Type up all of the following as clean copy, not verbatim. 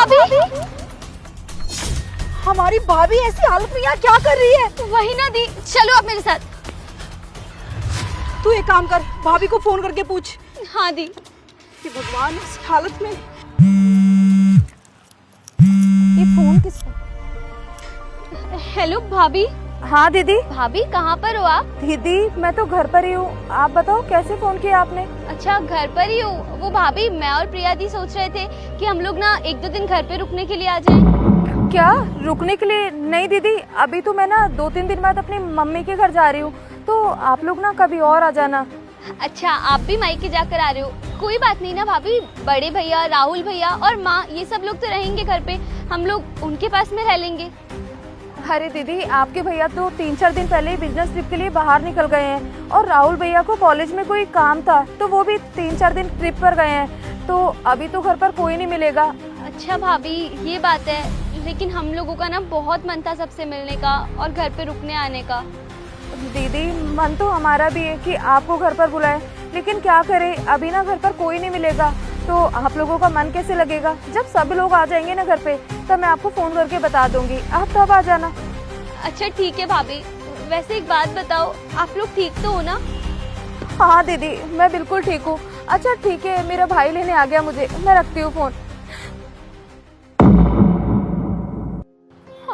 भाभी, हमारी भाभी ऐसी हालत में यहाँ क्या कर रही है? वही ना दी, चलो आप मेरे साथ। तू एक काम कर, भाभी को फोन करके पूछ। हाँ दी। कि भगवान इस हालत में। ये फोन किसका? हेलो भाभी। हाँ दीदी। भाभी कहाँ पर हो आप? दीदी मैं तो घर पर ही हूँ, आप बताओ कैसे फोन किया आपने? अच्छा घर पर ही हो। वो भाभी, मैं और प्रिया दी सोच रहे थे कि हम लोग ना 1-2 दिन घर पे रुकने के लिए आ जाएं। क्या रुकने के लिए? नहीं दीदी, अभी तो मैं ना 2-3 दिन बाद अपनी मम्मी के घर जा रही हूँ, तो आप लोग ना कभी और आ जाना। अच्छा आप भी मायके जाकर आ रहे हो? कोई बात नहीं ना भाभी, बड़े भैया, राहुल भैया और माँ, ये सब लोग तो रहेंगे घर पे, हम लोग उनके पास में रह लेंगे। अरे दीदी, आपके भैया तो 3-4 दिन पहले ही बिजनेस ट्रिप के लिए बाहर निकल गए हैं, और राहुल भैया को कॉलेज में कोई काम था तो वो भी 3-4 दिन ट्रिप पर गए हैं, तो अभी तो घर पर कोई नहीं मिलेगा। अच्छा भाभी ये बात है, लेकिन हम लोगों का ना बहुत मन था सबसे मिलने का और घर पे रुकने आने का। दीदी मन तो हमारा भी है कि आपको घर पर बुलाए, लेकिन क्या करें, अभी ना घर पर कोई नहीं मिलेगा, तो आप लोगों का मन कैसे लगेगा? जब सब लोग आ जाएंगे ना घर पे, तब मैं आपको फोन करके बता दूंगी, आप तब आ जाना। अच्छा ठीक है भाभी। वैसे एक बात बताओ, आप लोग ठीक तो हो ना? हाँ दीदी मैं बिल्कुल ठीक हूँ। अच्छा ठीक है, मेरा भाई लेने आ गया मुझे, मैं रखती हूँ फोन।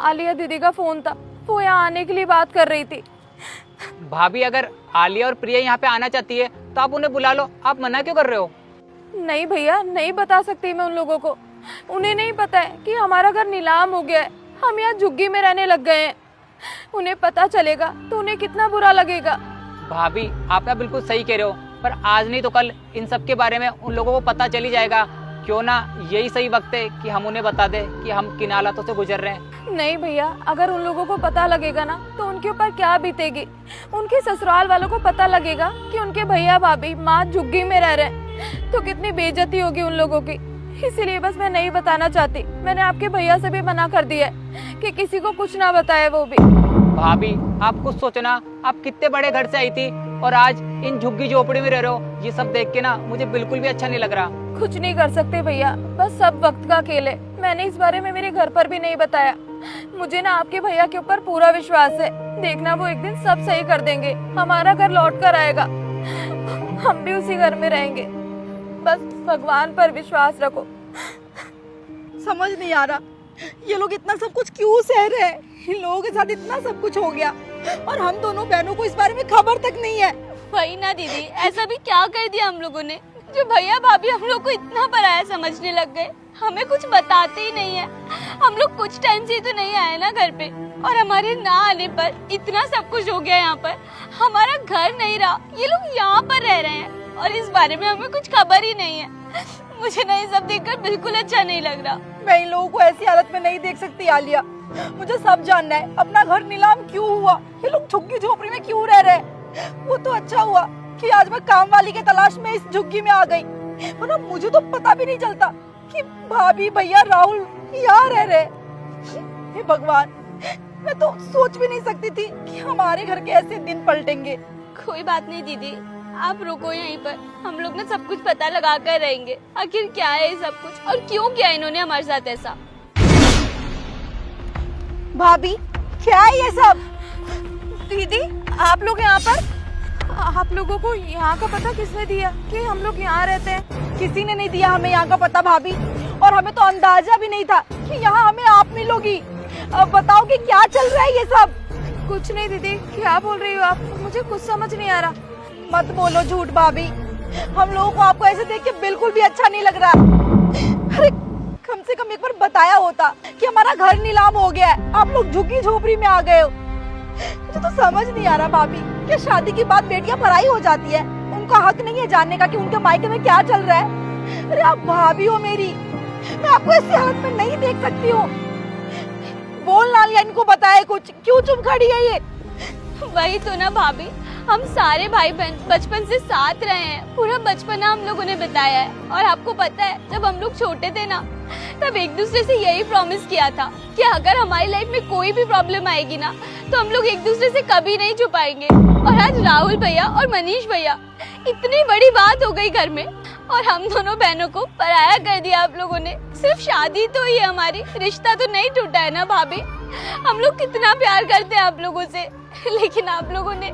आलिया दीदी का फोन था, वो यहाँ आने के लिए बात कर रही थी। भाभी अगर आलिया और प्रिया यहाँ पे आना चाहती है तो आप उन्हें बुला लो, आप मना क्यों कर रहे हो? नहीं भैया, नहीं बता सकती मैं उन लोगों को, उन्हें नहीं पता है कि हमारा घर नीलाम हो गया है, हम यहाँ झुग्गी में रहने लग गए हैं। उन्हें पता चलेगा तो उन्हें कितना बुरा लगेगा। भाभी आप ना बिल्कुल सही कह रहे हो, पर आज नहीं तो कल इन सब के बारे में उन लोगों को पता चल ही जाएगा। क्यों ना यही सही वक्त है कि हम उन्हें बता दें कि हम किन हालातों से गुजर रहे हैं। नहीं भैया, अगर उन लोगों को पता लगेगा ना तो उनके ऊपर क्या बीतेगी। उनके ससुराल वालों को पता लगेगा कि उनके भैया भाभी माँ झुग्गी में रह रहे हैं, तो कितनी बेइज्जती होगी उन लोगों की। इसीलिए बस मैं नहीं बताना चाहती, मैंने आपके भैया से भी मना कर दिया है कि किसी को कुछ ना बताए वो भी। भाभी आप कुछ सोचना, आप कितने बड़े घर से आई थी और आज इन झुग्गी झोपड़ी में रह रहे हो। ये सब देख के ना मुझे बिल्कुल भी अच्छा नहीं लग रहा। कुछ नहीं कर सकते भैया, बस सब वक्त का खेल है। मैंने इस बारे में मेरे घर पर भी नहीं बताया। मुझे ना आपके भैया के ऊपर पूरा विश्वास है, देखना वो एक दिन सब सही कर देंगे, हमारा घर लौट कर आएगा, हम भी उसी घर में रहेंगे। बस भगवान पर विश्वास रखो। समझ नहीं आ रहा ये लोग इतना सब कुछ क्यों सह रहे हैं। इन लोगों के साथ इतना सब कुछ हो गया और हम दोनों बहनों को इस बारे में खबर तक नहीं है। वही ना दीदी, ऐसा भी क्या कर दिया हम लोगों ने जो भैया भाभी हम लोग को इतना पराया समझने लग गए। हमें कुछ बताते ही नहीं है। हम लोग कुछ टाइम से तो नहीं आए ना घर पे, और हमारे ना आने पर इतना सब कुछ हो गया यहाँ पर। हमारा घर नहीं रहा, ये लोग यहाँ पर रह रहे हैं और इस बारे में हमें कुछ खबर ही नहीं है। मुझे ना ये सब देखकर बिल्कुल अच्छा नहीं लग रहा। मैं इन लोगों को ऐसी हालत में नहीं देख सकती आलिया, मुझे सब जानना है। अपना घर नीलाम क्यों हुआ, ये लोग झुग्गी झोपड़ी में क्यों रह रहे हैं। वो तो अच्छा हुआ कि आज मैं काम वाली के तलाश में इस झुग्गी में आ गई, वरना मुझे तो पता भी नहीं चलता कि भाभी भैया राहुल यहाँ रह रहे। हे भगवान, मैं तो सोच भी नहीं सकती थी कि हमारे घर के ऐसे दिन पलटेंगे। कोई बात नहीं दीदी, आप रुको यहीं पर, हम लोग ना सब कुछ पता लगा कर रहेंगे। आखिर क्या है ये सब कुछ और क्यों किया इन्होंने हमारे साथ ऐसा। भाभी क्या है ये सब? दीदी आप लोग यहाँ पर? आप लोगों को यहाँ का पता किसने दिया कि हम लोग यहाँ रहते हैं? किसी ने नहीं दिया हमें यहाँ का पता भाभी, और हमें तो अंदाजा भी नहीं था कि यहाँ हमें आप मिलोगी। अब बताओ कि क्या चल रहा है ये सब। कुछ नहीं दीदी, क्या बोल रही हो आप, मुझे कुछ समझ नहीं आ रहा। मत बोलो झूठ भाभी, हम लोगों को आपको ऐसे देख के बिल्कुल भी अच्छा नहीं लग रहा। अरे कम से कम एक बार बताया होता कि हमारा घर नीलाम हो गया है, आप लोग झुग्गी झोपड़ी में आ गए हो। मुझे तो समझ नहीं आ रहा भाभी, क्या शादी के बाद बेटियां पराई हो जाती है? उनका हक नहीं है जानने का कि उनके मायके में क्या चल रहा है। अरे आप भाभी हो मेरी, मैं आपको ऐसी हालत में नहीं देख सकती हूँ। बोल नालिया, इनको बताए कुछ, क्यों चुप खड़ी है ये? वही तो ना भाभी, हम सारे भाई बहन बचपन से साथ रहे हैं, पूरा बचपना हम लोगों ने बताया है। और आपको पता है, जब हम लोग छोटे थे ना, तब एक दूसरे से यही प्रॉमिस किया था कि अगर हमारी लाइफ में कोई भी प्रॉब्लम आएगी ना, तो हम लोग एक दूसरे से कभी नहीं छुपाएंगे। और आज राहुल भैया और मनीष भैया, इतनी बड़ी बात हो गई घर में, और हम दोनों बहनों को पराया कर दिया आप लोगों ने। सिर्फ शादी तो ही है हमारी, रिश्ता तो नहीं टूटा है ना भाभी। हम लोग कितना प्यार करते हैं आप लोगों से, लेकिन आप लोगों ने।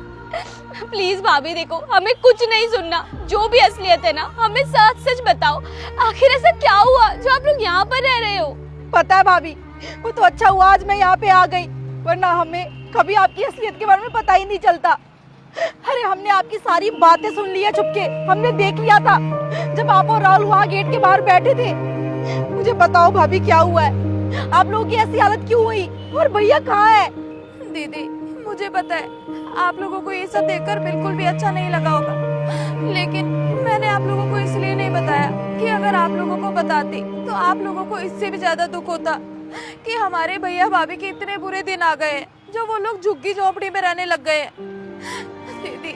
प्लीज भाभी देखो, हमें कुछ नहीं सुनना, जो भी असलियत है ना हमें सच सच बताओ। आखिर ऐसा क्या हुआ जो आप लोग यहाँ पर रह रहे हो? पता है भाभी, वो तो अच्छा हुआ आज मैं यहाँ पे आ गई, वरना हमें कभी आपकी असलियत के बारे में पता ही नहीं चलता। अरे हमने आपकी सारी बातें सुन ली है चुपके, हमने देख लिया था जब आप और राहुल वहाँ गेट के बाहर बैठे थे। मुझे बताओ भाभी क्या हुआ है, आप लोगों की ऐसी हालत क्यों हुई, और भैया कहाँ है? दीदी मुझे पता है आप लोगों को ये सब देखकर बिल्कुल भी अच्छा नहीं लगा होगा, लेकिन मैंने आप लोगों को इसलिए नहीं बताया कि अगर आप लोगों को बताती तो आप लोगों को इससे भी ज्यादा दुख होता कि हमारे भैया भाभी के इतने बुरे दिन आ गए हैं, जो वो लोग झुग्गी झोपड़ी में रहने लग गए हैं। दीदी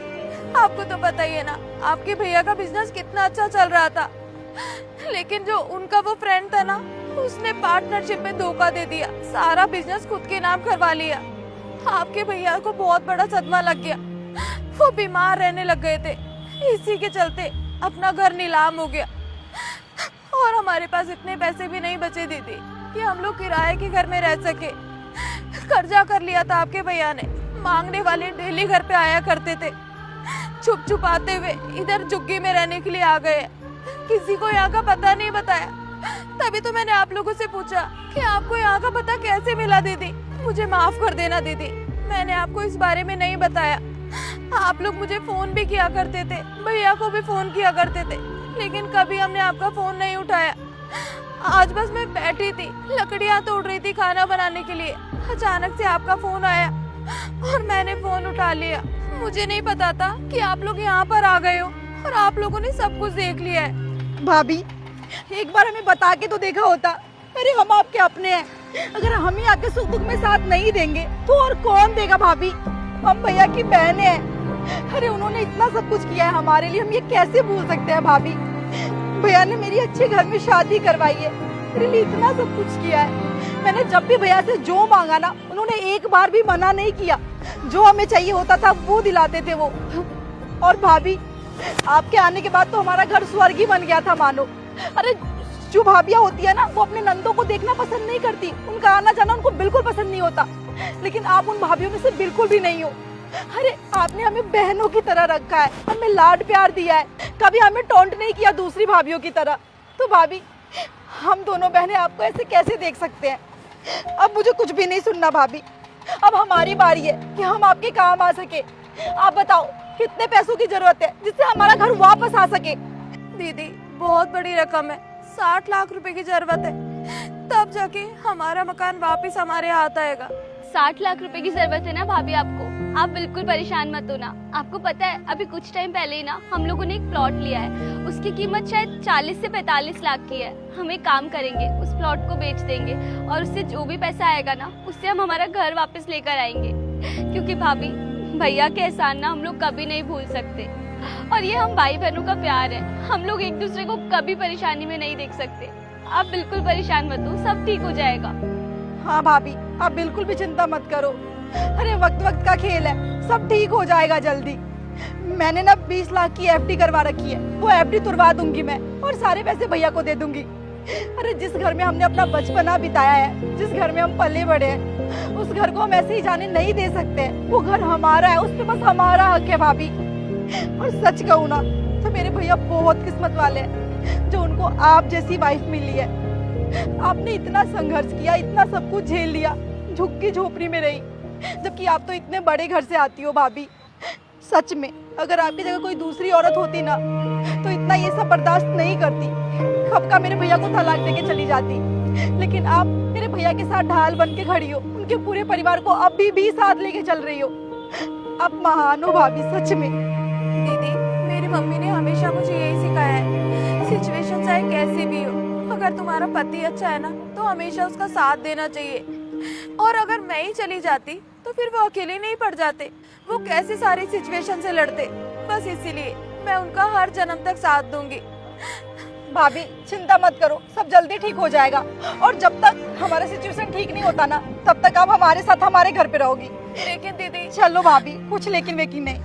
आपको तो पता ही है ना, आपके भैया का बिजनेस कितना अच्छा चल रहा था, लेकिन जो उनका वो फ्रेंड था ना, उसने पार्टनरशिप में धोखा दे दिया, सारा बिजनेस खुद के नाम करवा लिया। आपके भैया को बहुत बड़ा सदमा लग गया, वो बीमार रहने लग गए थे, इसी के चलते अपना घर नीलाम हो गया। और हमारे पास इतने पैसे भी नहीं बचे दीदी कि हम लोग किराए के घर में रह सके। कर्जा कर लिया था आपके भैया ने, मांगने वाले डेली घर पे आया करते थे, छुप छुप आते हुए इधर झुग्गी में रहने के लिए आ गए, किसी को यहाँ का पता नहीं बताया। तभी तो मैंने आप लोगों से पूछा कि आपको यहाँ का पता कैसे मिला। दीदी मुझे माफ कर देना दीदी, मैंने आपको इस बारे में नहीं बताया। आप लोग मुझे फोन भी किया करते थे, भैया को भी फोन किया करते थे, लेकिन कभी हमने आपका फोन नहीं उठाया। आज बस मैं बैठी थी, लकड़ियाँ तोड़ रही थी खाना बनाने के लिए, अचानक से आपका फोन आया और मैंने फोन उठा लिया। मुझे नहीं पता था कि आप लोग यहाँ पर आ गए हो और आप लोगों ने सब कुछ देख लिया है। भाभी एक बार हमें बता के तो देखा होता। अरे हम आपके अपने हैं, अगर हम ही आपके सुख दुख में साथ नहीं देंगे तो और कौन देगा भाभी? हम भैया की बहन हैं। अरे उन्होंने इतना सब कुछ किया है हमारे लिए, हम ये कैसे भूल सकते हैं भाभी? भैया ने मेरी अच्छे घर में शादी करवाई है, मेरे लिए इतना सब कुछ किया है। मैंने जब भी भैया से जो मांगा ना, उन्होंने एक बार भी मना नहीं किया, जो हमें चाहिए होता था वो दिलाते थे वो। और भाभी आपके आने के बाद तो हमारा घर स्वर्ग ही बन गया था मानो। अरे जो भाभियाँ होती है ना, वो अपने नंदों को देखना पसंद नहीं करती, उनका आना जाना उनको बिल्कुल पसंद नहीं होता, लेकिन आप उन भाभियों में से बिल्कुल भी नहीं हो। अरे आपने हमें बहनों की तरह रखा है, हमें लाड प्यार दिया है, कभी हमें टोंट नहीं किया दूसरी भाभियों की तरह। तो भाभी हम दोनों बहनें आपको ऐसे कैसे देख सकते हैं? अब मुझे कुछ भी नहीं सुनना भाभी, अब हमारी बारी है कि हम आपके काम आ सके। आप बताओ कितने पैसों की जरूरत है जिससे हमारा घर वापस आ सके? दीदी बहुत बड़ी रकम है, 60 लाख रुपए की जरूरत है, तब जाके हमारा मकान वापस हमारे हाथ आएगा। 60 लाख रुपए की जरूरत है ना भाभी आपको? आप बिल्कुल परेशान मत होना। आपको पता है अभी कुछ टाइम पहले ही ना हम लोगों ने एक प्लॉट लिया है, उसकी कीमत शायद 40 से 45 लाख की है। हम एक काम करेंगे, उस प्लॉट को बेच देंगे और उससे जो भी पैसा आएगा ना, उससे हम हमारा घर वापस लेकर आएंगे। क्योंकि भाभी भैया के एहसान ना हम लोग कभी नहीं भूल सकते, और ये हम भाई बहनों का प्यार है, हम लोग एक दूसरे को कभी परेशानी में नहीं देख सकते। आप बिल्कुल परेशान मत हो, सब ठीक हो जाएगा। हाँ भाभी आप बिल्कुल भी चिंता मत करो, अरे वक्त वक्त का खेल है, सब ठीक हो जाएगा जल्दी। मैंने ना 20 लाख की एफडी करवा रखी है, वो एफडी तुड़वा दूंगी मैं और सारे पैसे भैया को दे दूंगी। अरे जिस घर में हमने अपना बचपना बिताया है, जिस घर में हम पले बड़े हैं, उस घर को हम ऐसे ही जाने नहीं दे सकते। वो घर हमारा है, उस पे बस हमारा हक है भाभी। और सच कहूँ ना तो मेरे भैया बहुत किस्मत वाले हैं जो उनको आप जैसी वाइफ मिली है। आपने इतना संघर्ष किया, इतना सब कुछ झेल लिया, झुग्गी झोपड़ी में रही, जबकि आप तो इतने बड़े घर से आती हो भाभी। सच में अगर आपकी जगह कोई दूसरी औरत होती ना तो इतना ये सब बर्दाश्त नहीं करती, कब का मेरे भैया को तलाक देके चली जाती। लेकिन आप मेरे भैया के साथ ढाल बन के खड़ी हो, उनके पूरे परिवार को अभी भी साथ लेके चल रही हो। आप महान हो भाभी सच में। दीदी मेरी मम्मी ने हमेशा मुझे यही सिखाया है, सिचुएशन चाहे कैसी भी हो, अगर तुम्हारा पति अच्छा है ना तो हमेशा उसका साथ देना चाहिए। और अगर मैं ही चली जाती तो फिर वो अकेले नहीं पड़ जाते, वो कैसे सारी सिचुएशन से लड़ते। बस इसीलिए मैं उनका हर जन्म तक साथ दूंगी। भाभी चिंता मत करो, सब जल्दी ठीक हो जाएगा। और जब तक हमारा सिचुएशन ठीक नहीं होता ना, तब तक आप हमारे साथ हमारे घर पे रहोगी। लेकिन दीदी चलो भाभी, कुछ लेकिन वेकिन नहीं,